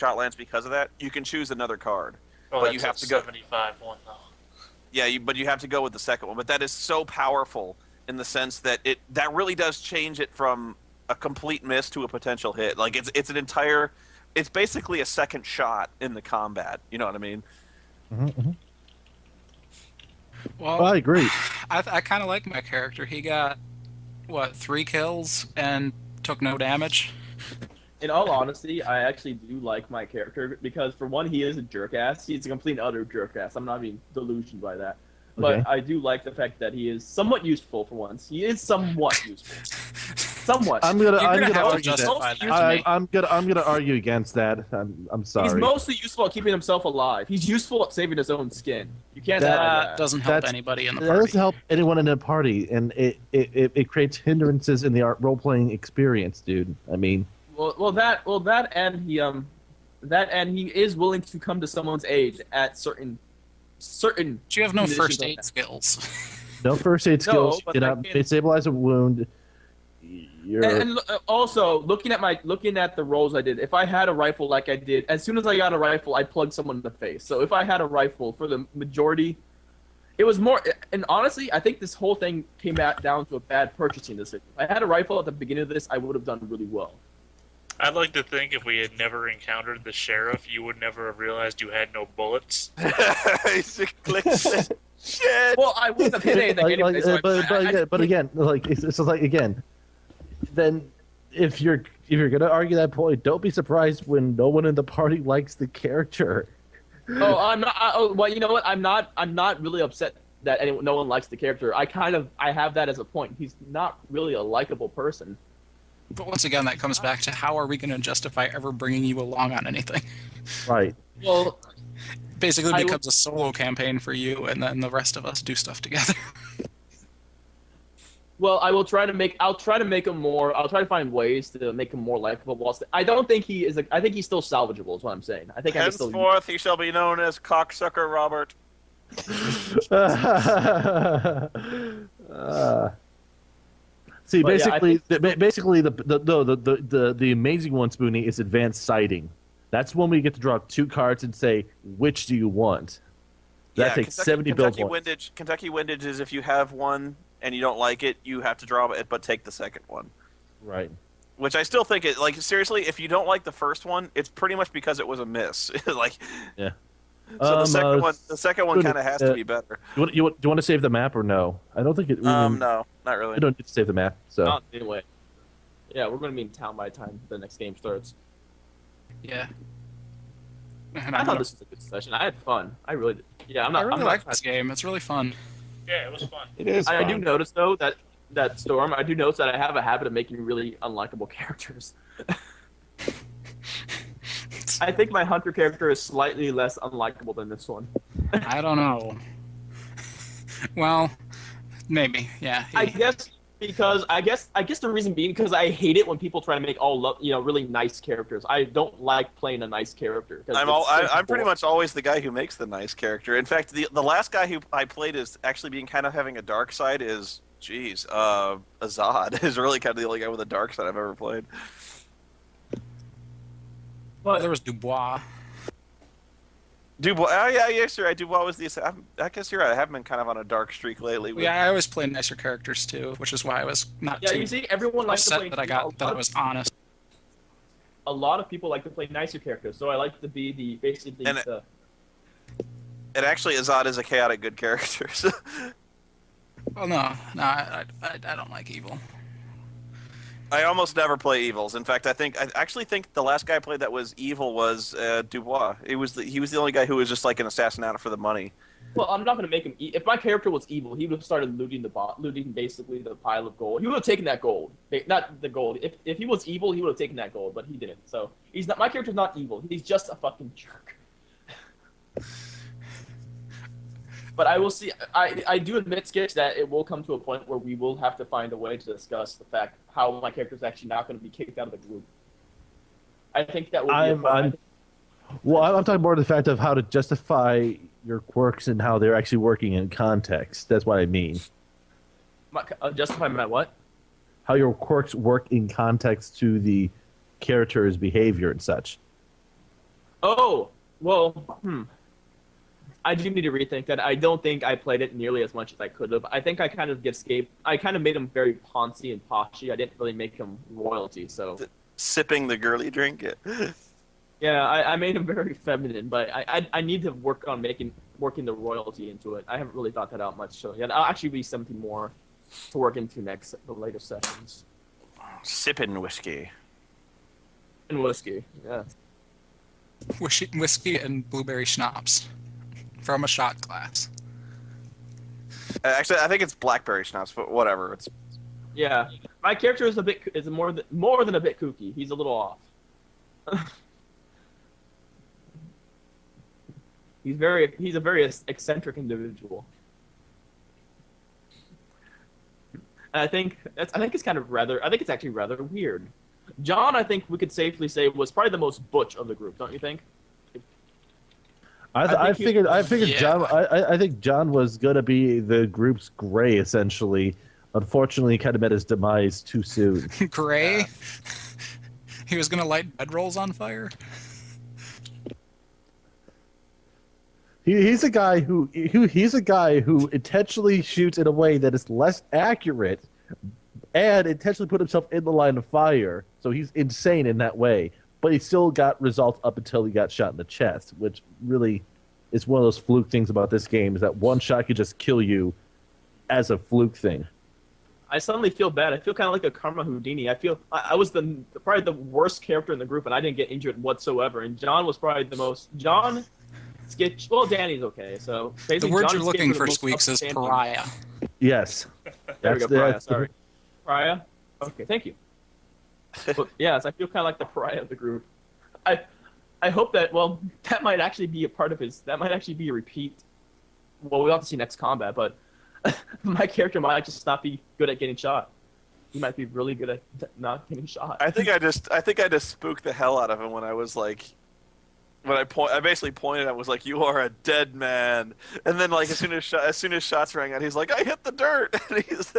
shot lands because of that, you can choose another card. Oh, But you that's have a to go. 75 one though. Yeah, but you have to go with the second one. But that is so powerful in the sense that that really does change it from a complete miss to a potential hit. Like it's an entire, it's basically a second shot in the combat. You know what I mean? Mm-hmm. Well, I agree. I kind of like my character. He got, what, 3 kills and took no damage? In all honesty, I actually do like my character because, for one, he is a jerk ass. He's a complete and utter jerk ass. I'm not being delusioned by that. But Okay. I do like the fact that he is somewhat useful for once. He is somewhat useful. Somewhat. I'm gonna You're gonna have to argue justify that. that to me. I'm gonna argue against that. I'm sorry. He's mostly useful at keeping himself alive. He's useful at saving his own skin. You can't That- deny That doesn't help That's- anybody in the That party. doesn't help anyone in the party, and it creates hindrances in the role playing experience, dude. I mean, that and he is willing to come to someone's aid at certain. But you have no conditions first of aid that. skills. no first aid No, skills. but You I cannot can- stabilize a wound. You're And also looking at the roles I did, if I had a rifle like I did, as soon as I got a rifle, I plugged someone in the face. So if I had a rifle for the majority, it was more. And honestly, I think this whole thing came down to a bad purchasing decision. If I had a rifle at the beginning of this, I would have done really well. I'd like to think if we had never encountered the sheriff, you would never have realized you had no bullets. Shit. Well, I wouldn't have hit anything anyway. So but again, like it's like again, then if you're gonna argue that point, don't be surprised when no one in the party likes the character. Oh, I'm not. Well, you know what? I'm not really upset that no one likes the character. I have that as a point. He's not really a likable person. But once again, that comes back to how are we going to justify ever bringing you along on anything? Right. Well, Basically I becomes a solo campaign for you, and then the rest of us do stuff together. well, I'll try to make him more. I'll try to find ways to make him more likable. I don't think he is. I think he's still salvageable. Is what I'm saying. I think I can still. Henceforth, he shall be known as Cocksucker Robert. See, But yeah, I basically, the amazing one, Spoony, is advanced sighting. That's when we get to draw 2 cards and say, which do you want? That takes 70 build points. Kentucky Windage is if you have one and you don't like it, you have to draw it, but take the second one. Right. Which I still think like seriously, if you don't like the first one, it's pretty much because it was a miss. Like, Yeah. so the second one kind of has to be better. Do you want to save the map or no? I don't think it. No, not really. We don't need to save the map. So. Not anyway. Yeah, we're going to be in town by the time the next game starts. Yeah. And I thought this was a good session. I had fun. I really did. Yeah, I really like this game. It's really fun. Yeah, it was fun. It is. I do notice though that Storm. I do notice that I have a habit of making really unlikable characters. I think my hunter character is slightly less unlikable than this one. I don't know. Well, maybe. Yeah. I guess the reason being because I hate it when people try to make really nice characters. I don't like playing a nice character. I'm pretty much always the guy who makes the nice character. In fact, the last guy who I played is actually being kind of having a dark side is, Azad is really kind of the only guy with a dark side I've ever played. But There was Dubois. Dubois, oh yeah, yes, you're right. Dubois was I guess you're right. I have been kind of on a dark streak lately. Yeah, I always play nicer characters too, which is why I was not yeah, too you see, everyone likes to upset play. that I was honest. A lot of people like to play nicer characters, so I like to be basically And the. And actually, Azad is a chaotic good character. So. Well, no, I don't like evil. I almost never play evils. In fact, I actually think the last guy I played that was evil was Dubois. He was the only guy who was just like an assassin out for the money. Well, I'm not going to make him. If my character was evil, he would have started looting basically the pile of gold. He would have taken that gold, not the gold. If he was evil, he would have taken that gold, but he didn't. So he's not. My character's not evil. He's just a fucking jerk. But I will see. I do admit, Skitch, that it will come to a point where we will have to find a way to discuss the fact how my character is actually not going to be kicked out of the group. I think that will be. I'm talking more to the fact of how to justify your quirks and how they're actually working in context. That's what I mean. Justify my what? How your quirks work in context to the character's behavior and such. Oh, well, I do need to rethink that. I don't think I played it nearly as much as I could have. I think I kind of I kind of made him very poncy and poshy. I didn't really make him royalty. So Sipping the girly drink. yeah, I made him very feminine. But I need to work on working the royalty into it. I haven't really thought that out much. So yeah, I'll actually be something more to work into the later sessions. Sipping whiskey. And whiskey, yeah. Whiskey and blueberry schnapps from a shot glass. Actually, I think it's blackberry schnapps, but whatever. It's Yeah, my character is more than a bit kooky. He's a little off. He's a very eccentric individual. And I think it's actually rather weird. John, I think we could safely say, was probably the most butch of the group, don't you think? I figured Yeah. John. I think John was gonna be the group's gray essentially. Unfortunately, he kind of met his demise too soon. Gray. He was gonna light bedrolls on fire. He's a guy who intentionally shoots in a way that is less accurate, and intentionally put himself in the line of fire. So he's insane in that way. But he still got results up until he got shot in the chest, which really is one of those fluke things about this game, is that one shot could just kill you as a fluke thing. I suddenly feel bad. I feel kind of like a Karma Houdini. I feel I was probably the worst character in the group, and I didn't get injured whatsoever. And John was probably the most. John, Skitch. Well, Danny's okay. So The basically, word John you're and looking Skitch were for, the most Squeaks, is upstanding. pariah. Yes. There we go, pariah. that's- Sorry, pariah. Okay, thank you. But yes, I feel kind of like the pariah of the group. I hope that that might actually be a part of his. That might actually be a repeat. Well, we'll have to see next combat, but my character might just not be good at getting shot. He might be really good at not getting shot. I think I just spooked the hell out of him when I was like, I basically pointed at him, was like, "You are a dead man," and then like as soon as shots rang out, he's like, "I hit the dirt," and he's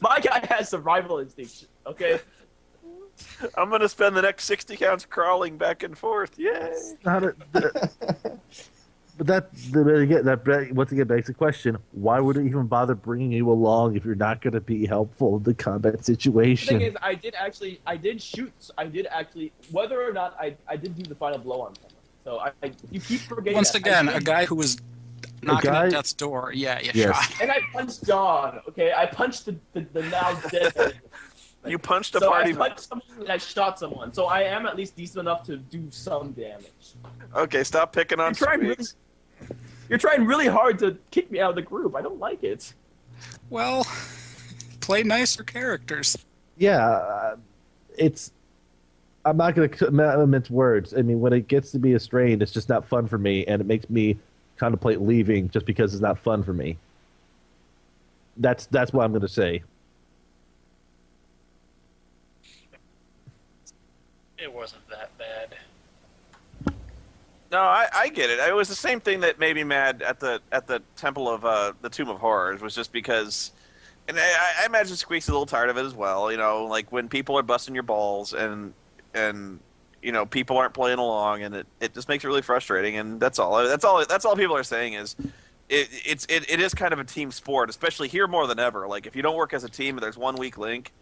My guy has survival instinct. Okay. I'm gonna spend the next 60 counts crawling back and forth. Yay! But that once again begs the question: why would it even bother bringing you along if you're not going to be helpful in the combat The situation? thing is, I did shoot. Whether or not I did do the final blow on someone. So you keep forgetting. Once that. again, a guy who was knocking guy- at death's door. Yeah, you Yes. shot. And I punched John. Okay, I punched the now dead. You punched a So party. I punched someone and I shot someone. So I am at least decent enough to do some damage. Okay, stop picking on Squeaks. You're trying really hard to kick me out of the group. I don't like it. Well, play nicer characters. Yeah, it's. I'm not going to mince words. I mean, when it gets to be a strain, it's just not fun for me, and it makes me contemplate leaving just because it's not fun for me. That's what I'm going to say. It wasn't that bad. No, I get it. It was the same thing that made me mad at the Temple of the Tomb of Horrors, was just because, and I imagine Squeak's a little tired of it as well. You know, like when people are busting your balls and you know people aren't playing along, and it just makes it really frustrating. And that's all people are saying is. It is kind of a team sport, especially here more than ever. Like if you don't work as a team, and there's one weak link,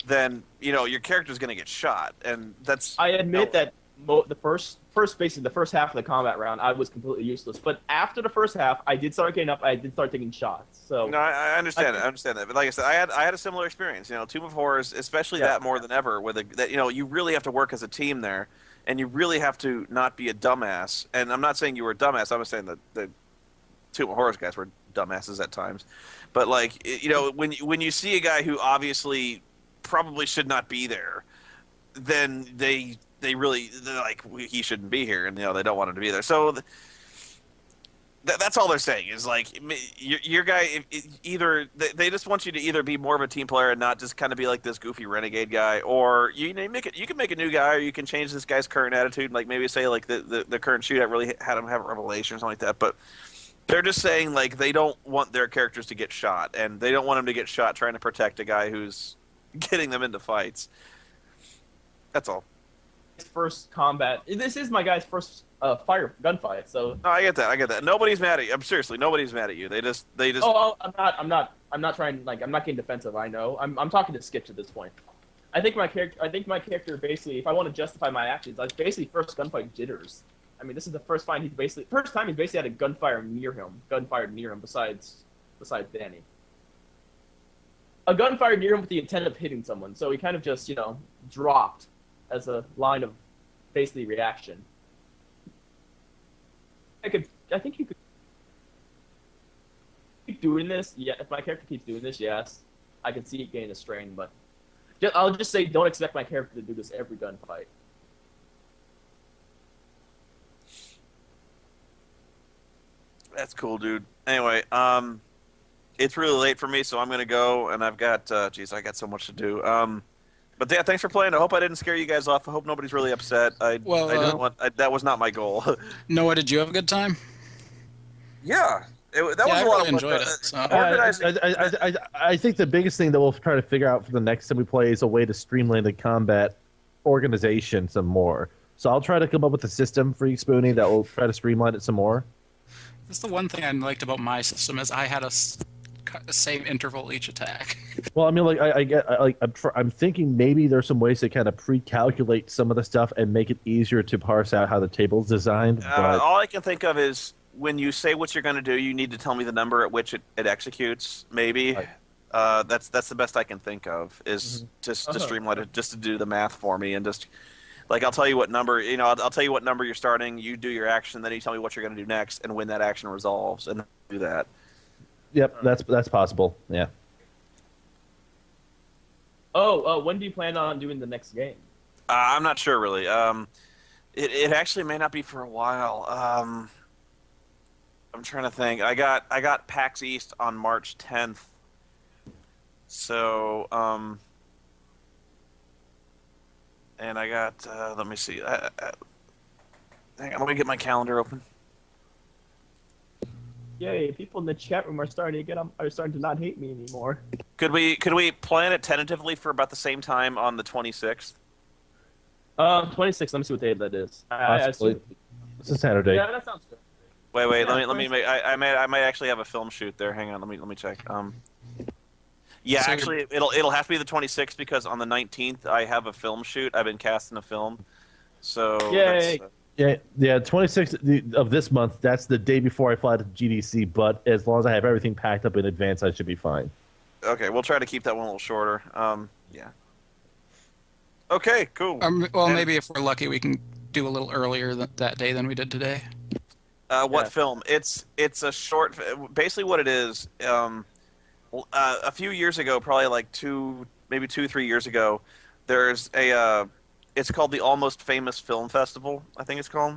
then you know your character's going to get shot, and that's. I admit that the first basically the first half of the combat round, I was completely useless. But after the first half, I did start getting up. I did start taking shots. So No, I understand it. I understand that. But like I said, I had a similar experience. You know, Tomb of Horrors, especially that more than ever, where that you know you really have to work as a team there, and you really have to not be a dumbass. And I'm not saying you were a dumbass. I'm saying that the Tomb of Horrors guys were dumbasses at times. But like you know, when you see a guy who obviously probably should not be there, then they're like he shouldn't be here, and you know they don't want him to be there. So that's all they're saying is like your guy either they just want you to either be more of a team player and not just kind of be like this goofy renegade guy, or you can make a new guy, or you can change this guy's current attitude, like maybe say like the current shootout really had him have a revelation or something like that. But they're just saying like they don't want their characters to get shot, and they don't want them to get shot trying to protect a guy who's getting them into fights. That's all. first combat. This is my guy's first gunfight. So. No, I get that. I get that. Nobody's mad at you. I'm seriously, nobody's mad at you. They just. Oh, I'm not trying. Like, I'm not getting defensive. I know. I'm talking to Skip at this point. I think my character basically, if I want to justify my actions, like basically first gunfight jitters. I mean, this is the first time he's basically had a gunfired near him besides Danny. A gunfire near him with the intent of hitting someone, so he kind of just, dropped as a line of basically reaction. I think you could keep doing this. Yeah, if my character keeps doing this, yes, I can see it gaining a strain, but I'll just say don't expect my character to do this every gunfight. That's cool, dude. Anyway, it's really late for me, so I'm gonna go, and I've got, I got so much to do. But yeah, thanks for playing. I hope I didn't scare you guys off. I hope nobody's really upset. That was not my goal. Noah, did you have a good time? Yeah, that was a I lot really of fun. enjoyed it. So. I think the biggest thing that we'll try to figure out for the next time we play is a way to streamline the combat organization some more. So I'll try to come up with a system for you, Spoony, that will try to streamline it some more. That's the one thing I liked about my system is I had a same interval each attack. Well, I mean, I'm thinking maybe there's some ways to kind of pre-calculate some of the stuff and make it easier to parse out how the table's designed. But all I can think of is when you say what you're going to do, you need to tell me the number at which it executes. Maybe that's the best I can think of is just to streamline it, just to do the math for me, and just like I'll tell you what number. I'll tell you what number you're starting. You do your action, then you tell me what you're going to do next, and when that action resolves, and do that. Yep, that's possible. Yeah. When do you plan on doing the next game? I'm not sure really. It actually may not be for a while. I'm trying to think. I got PAX East on March 10th. So and I got let me see. Hang on, let me get my calendar open. Yay! People in the chat room are starting to not hate me anymore. Could we plan it tentatively for about the same time on the 26th? 26. Let me see what day that is. Possibly. It's a Saturday. Yeah, that sounds good. Wait. Yeah, let me make. I might actually have a film shoot there. Hang on. Let me check. Yeah, So actually, it'll have to be the 26th because on the 19th I have a film shoot. I've been cast in a film. So Yay. that's, Yeah, 26th of this month, that's the day before I fly to GDC, but as long as I have everything packed up in advance, I should be fine. okay, we'll try to keep that one a little shorter. Yeah. Okay, cool. Maybe if we're lucky, we can do a little earlier that day than we did today. What film? It's a short. Basically, what it is. A few years ago, probably like 3 years ago, there's a. It's called the Almost Famous Film Festival, I think it's called.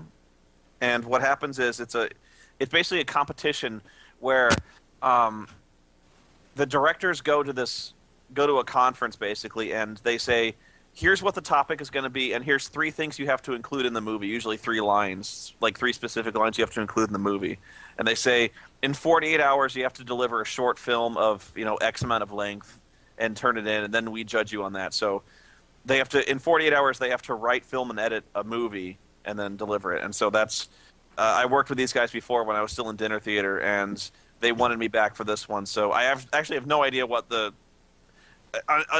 And what happens is it's basically a competition where the directors go to a conference basically, and they say, here's what the topic is going to be, and here's 3 things you have to include in the movie, usually 3 lines, like 3 specific lines you have to include in the movie. And they say, in 48 hours you have to deliver a short film of, X amount of length and turn it in, and then we judge you on that. So they have to, in 48 hours, they have to write, film, and edit a movie and then deliver it. And so that's, I worked with these guys before when I was still in dinner theater, and they wanted me back for this one. So I actually have no idea what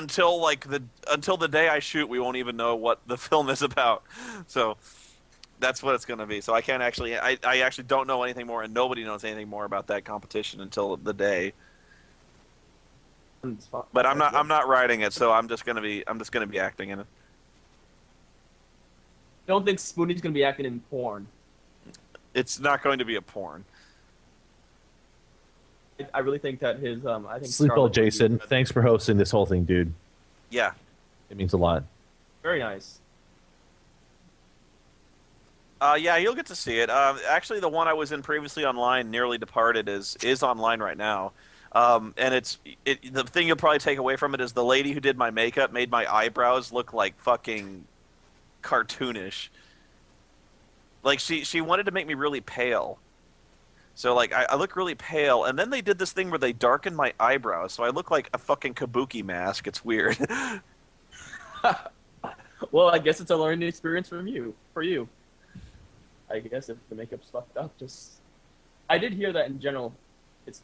until the day I shoot, we won't even know what the film is about. So that's what it's going to be. So I can't actually, I actually don't know anything more, and nobody knows anything more about that competition until the day. But I'm not writing it, so I'm just gonna be acting in it. Don't think Spoony's gonna be acting in porn. It's not going to be a porn. I really think that his Sleep well, Jason. Thanks for hosting this whole thing, dude. Yeah, it means a lot. Very nice. Yeah, you'll get to see it. Actually, the one I was in previously online, Nearly Departed, is online right now. And the thing you'll probably take away from it is the lady who did my makeup made my eyebrows look like fucking cartoonish. Like she wanted to make me really pale. So like I look really pale, and then they did this thing where they darkened my eyebrows, so I look like a fucking kabuki mask. It's weird. Well, I guess it's a learning experience for you. I guess if the makeup's fucked up, just. I did hear that in general. It's